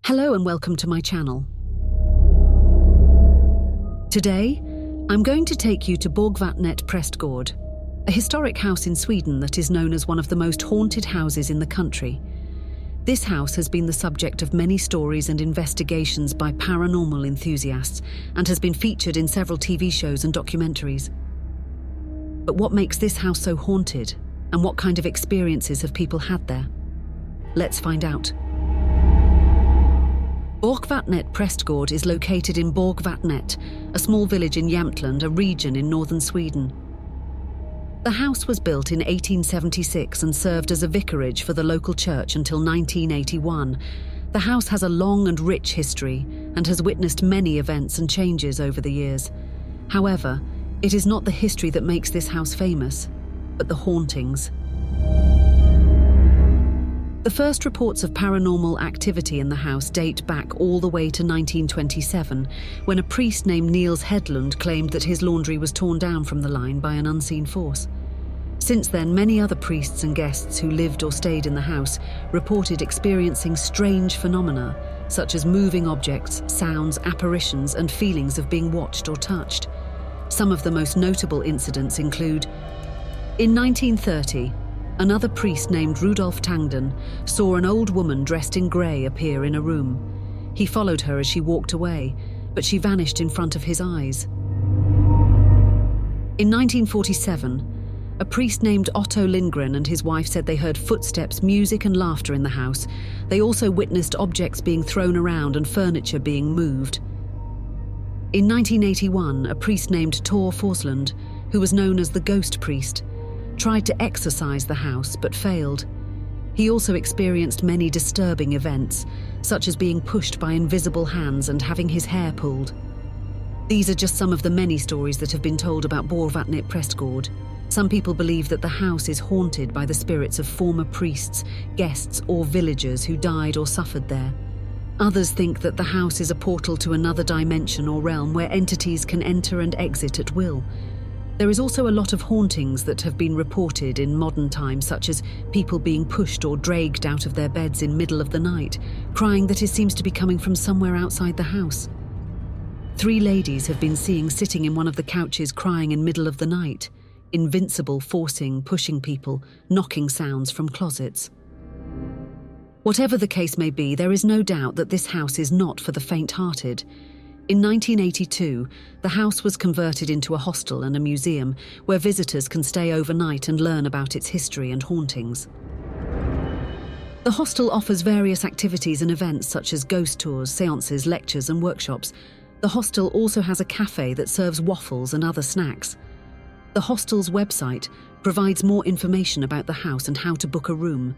Hello and welcome to my channel. Today, I'm going to take you to Borgvattnet Prästgård, a historic house in Sweden that is known as one of the most haunted houses in the country. This house has been the subject of many stories and investigations by paranormal enthusiasts and has been featured in several TV shows and documentaries. But what makes this house so haunted, and what kind of experiences have people had there? Let's find out. Borgvattnet Prästgård is located in Borgvattnet, a small village in Jämtland, a region in northern Sweden. The house was built in 1876 and served as a vicarage for the local church until 1981. The house has a long and rich history and has witnessed many events and changes over the years. However, it is not the history that makes this house famous, but the hauntings. The first reports of paranormal activity in the house date back all the way to 1927, when a priest named Niels Hedlund claimed that his laundry was torn down from the line by an unseen force. Since then, many other priests and guests who lived or stayed in the house reported experiencing strange phenomena, such as moving objects, sounds, apparitions, and feelings of being watched or touched. Some of the most notable incidents include: in 1930, another priest named Rudolf Tangden saw an old woman dressed in grey appear in a room. He followed her as she walked away, but she vanished in front of his eyes. In 1947, a priest named Otto Lindgren and his wife said they heard footsteps, music and laughter in the house. They also witnessed objects being thrown around and furniture being moved. In 1981, a priest named Tor Forslund, who was known as the ghost priest, tried to exorcise the house but failed. He also experienced many disturbing events, such as being pushed by invisible hands and having his hair pulled. These are just some of the many stories that have been told about Borgvattnet Prästgård. Some people believe that the house is haunted by the spirits of former priests, guests or villagers who died or suffered there. Others think that the house is a portal to another dimension or realm where entities can enter and exit at will. There is also a lot of hauntings that have been reported in modern times, such as people being pushed or dragged out of their beds in middle of the night, crying that it seems to be coming from somewhere outside the house. 3 ladies have been seen sitting in one of the couches crying in middle of the night. Invincible forcing, pushing people, knocking sounds from closets. Whatever the case may be, there is no doubt that this house is not for the faint-hearted. In 1982, the house was converted into a hostel and a museum where visitors can stay overnight and learn about its history and hauntings. The hostel offers various activities and events such as ghost tours, seances, lectures and workshops. The hostel also has a cafe that serves waffles and other snacks. The hostel's website provides more information about the house and how to book a room.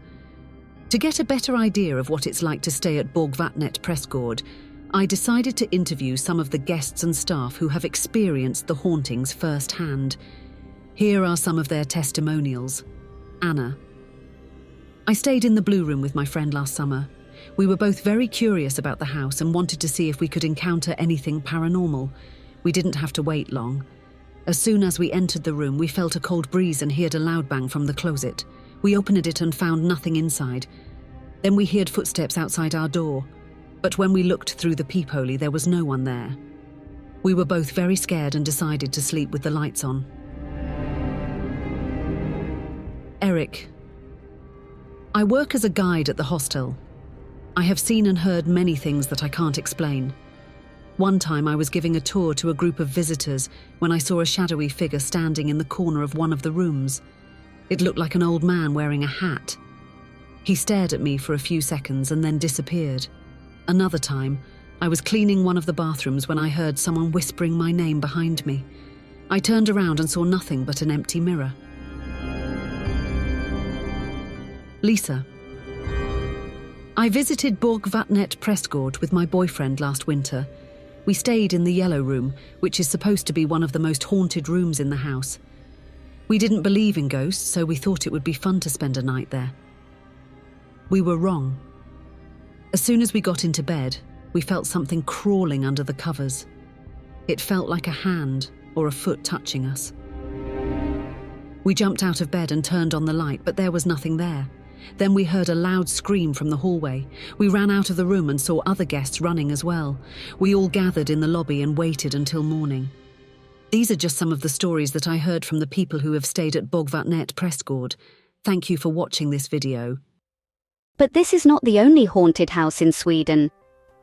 To get a better idea of what it's like to stay at Borgvattnet Prästgård, I decided to interview some of the guests and staff who have experienced the hauntings firsthand. Here are some of their testimonials. Anna. I stayed in the Blue Room with my friend last summer. We were both very curious about the house and wanted to see if we could encounter anything paranormal. We didn't have to wait long. As soon as we entered the room, we felt a cold breeze and heard a loud bang from the closet. We opened it and found nothing inside. Then we heard footsteps outside our door. But when we looked through the peephole, there was no one there. We were both very scared and decided to sleep with the lights on. Eric. I work as a guide at the hostel. I have seen and heard many things that I can't explain. One time I was giving a tour to a group of visitors when I saw a shadowy figure standing in the corner of one of the rooms. It looked like an old man wearing a hat. He stared at me for a few seconds and then disappeared. Another time, I was cleaning one of the bathrooms when I heard someone whispering my name behind me. I turned around and saw nothing but an empty mirror. Lisa. I visited Borgvattnet Prästgård with my boyfriend last winter. We stayed in the Yellow Room, which is supposed to be one of the most haunted rooms in the house. We didn't believe in ghosts, so we thought it would be fun to spend a night there. We were wrong. As soon as we got into bed, we felt something crawling under the covers. It felt like a hand or a foot touching us. We jumped out of bed and turned on the light, but there was nothing there. Then we heard a loud scream from the hallway. We ran out of the room and saw other guests running as well. We all gathered in the lobby and waited until morning. These are just some of the stories that I heard from the people who have stayed at Borgvattnet Prästgård. Thank you for watching this video. But this is not the only haunted house in Sweden.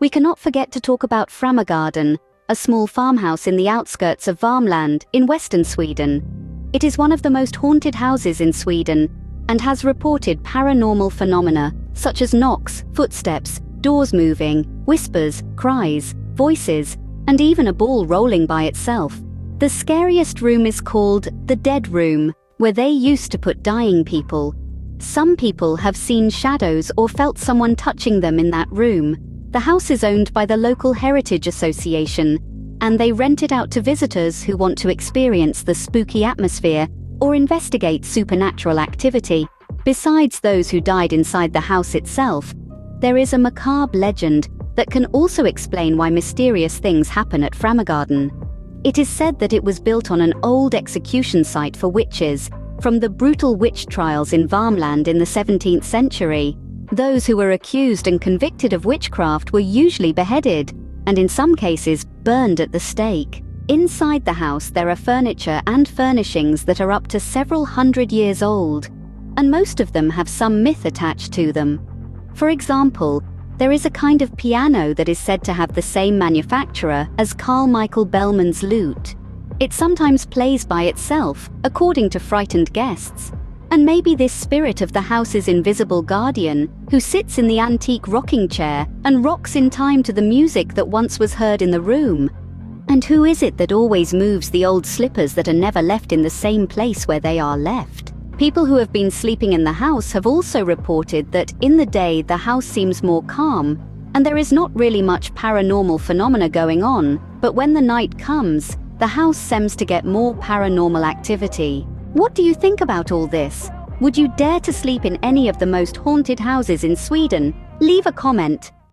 We cannot forget to talk about Frammegården, a small farmhouse in the outskirts of Värmland in western Sweden. It is one of the most haunted houses in Sweden and has reported paranormal phenomena such as knocks, footsteps, doors moving, whispers, cries, voices, and even a ball rolling by itself. The scariest room is called the Dead Room, where they used to put dying people. Some people have seen shadows or felt someone touching them in that room. The house is owned by the local Heritage Association, and they rent it out to visitors who want to experience the spooky atmosphere or investigate supernatural activity. Besides those who died inside the house itself, there is a macabre legend that can also explain why mysterious things happen at Frammegården. It is said that it was built on an old execution site for witches from the brutal witch trials in Värmland in the 17th century. Those who were accused and convicted of witchcraft were usually beheaded, and in some cases burned at the stake. Inside the house there are furniture and furnishings that are up to several hundred years old, and most of them have some myth attached to them. For example, there is a kind of piano that is said to have the same manufacturer as Carl Michael Bellman's lute. It sometimes plays by itself, according to frightened guests. And maybe this spirit of the house's invisible guardian, who sits in the antique rocking chair and rocks in time to the music that once was heard in the room. And who is it that always moves the old slippers that are never left in the same place where they are left? People who have been sleeping in the house have also reported that in the day the house seems more calm, and there is not really much paranormal phenomena going on, but when the night comes, the house seems to get more paranormal activity. What do you think about all this? Would you dare to sleep in any of the most haunted houses in Sweden? Leave a comment.